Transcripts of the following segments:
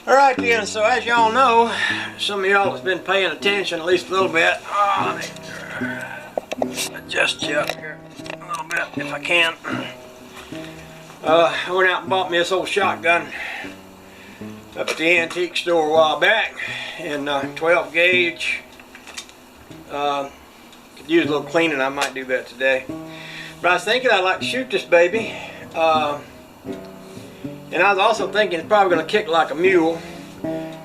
Alright then, so as y'all know, some of y'all has been paying attention at least a little bit. Let me adjust you up here a little bit if I can. I went out and bought me this old shotgun up at the antique store a while back in 12 gauge. Could use a little cleaning. I might do that today. But I was thinking I'd like to shoot this baby. And I was also thinking it's probably going to kick like a mule.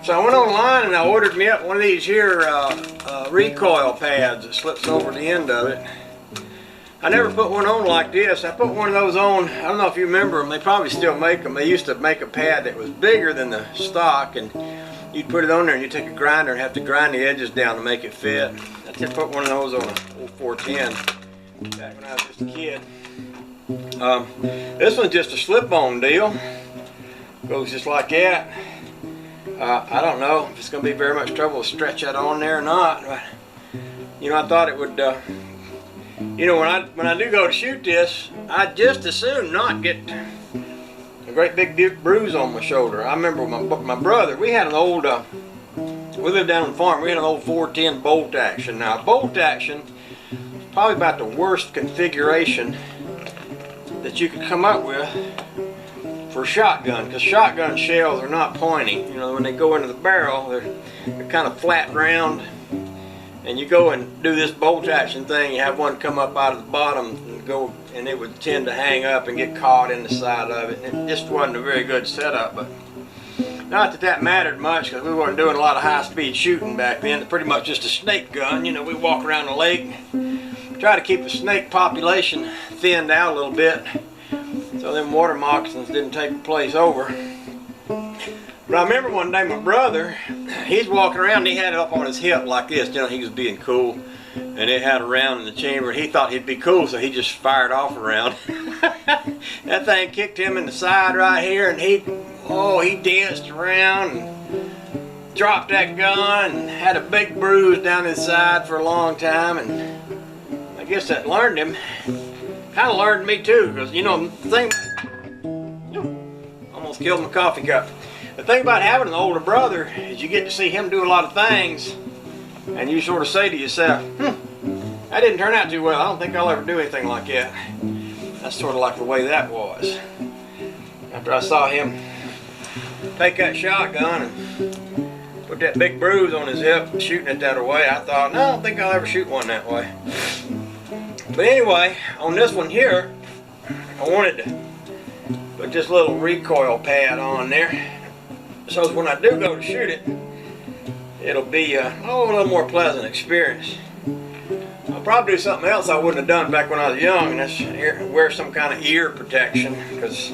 So I went online and I ordered me up one of these here recoil pads that slips over the end of it. I never put one on like this. I put one of those on, I don't know if you remember them, they probably still make them. They used to make a pad that was bigger than the stock, and you'd put it on there and you'd take a grinder and have to grind the edges down to make it fit. I just put one of those on an old 410 back when I was just a kid. This one's just a slip-on deal. Goes just like that. I don't know if it's going to be very much trouble to stretch that on there or not, but you know, I thought it would. You know, when I do go to shoot this, I'd just as soon not get a great big bruise on my shoulder. I remember my brother. We had an old. We lived down on the farm. We had an old 410 bolt action. Now, bolt action is probably about the worst configuration that you could come up with for a shotgun, because shotgun shells are not pointy. You know, when they go into the barrel, they're kind of flat round, and you go and do this bolt action thing, you have one come up out of the bottom and go, and it would tend to hang up and get caught in the side of it, and it just wasn't a very good setup. But not that that mattered much, because we weren't doing a lot of high-speed shooting back then. It's pretty much just a snake gun. You know, we walk around the lake, try to keep the snake population thinned out a little bit, so them water moccasins didn't take the place over. But I remember one day my brother, he's walking around and he had it up on his hip like this. You know, he was being cool, and it had a round in the chamber, and he thought he'd be cool, so he just fired off a round. That thing kicked him in the side right here, and he danced around and dropped that gun and had a big bruise down his side for a long time. And I guess that learned him. Kind of learned me too, because you know, the thing, almost killed my coffee cup. The thing about having an older brother is you get to see him do a lot of things, and you sort of say to yourself, that didn't turn out too well. I don't think I'll ever do anything like that. That's sort of like the way that was. After I saw him take that shotgun and put that big bruise on his hip, shooting it that way, I thought, no, I don't think I'll ever shoot one that way. But anyway, on this one here, I wanted to put this little recoil pad on there, so when I do go to shoot it, it'll be a little more pleasant experience. I'll probably do something else I wouldn't have done back when I was young, and that's wear some kind of ear protection, because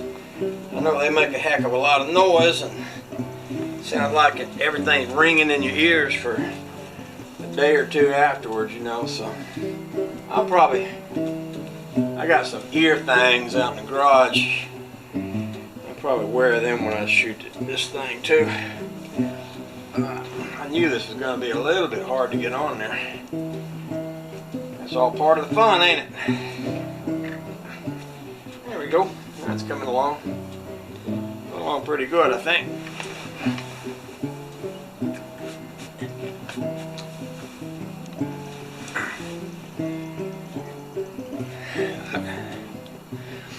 I know they make a heck of a lot of noise, and it sounds like everything's ringing in your ears for a day or two afterwards, you know. So I got some ear things out in the garage. I'll probably wear them when I shoot this thing too. I knew this was going to be a little bit hard to get on there. That's all part of the fun, ain't it? There we go. That's coming along. Along pretty good, I think.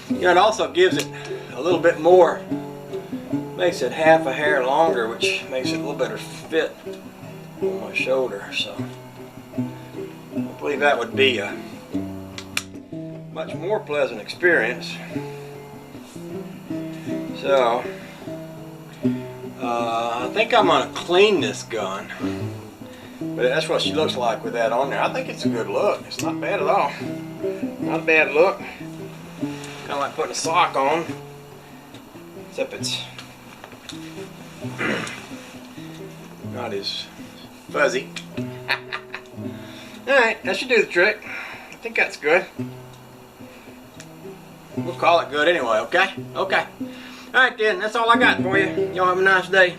You know, it also gives it a little bit more, makes it half a hair longer, which makes it a little better fit on my shoulder. So I believe that would be a much more pleasant experience. So I think I'm going to clean this gun, but that's what she looks like with that on there. I think it's a good look. It's not bad at all. Not a bad look. Kind of like putting a sock on, except it's not as fuzzy. Alright, that should do the trick. I think that's good. We'll call it good anyway, okay? Okay. Alright then, that's all I got for you. Y'all have a nice day.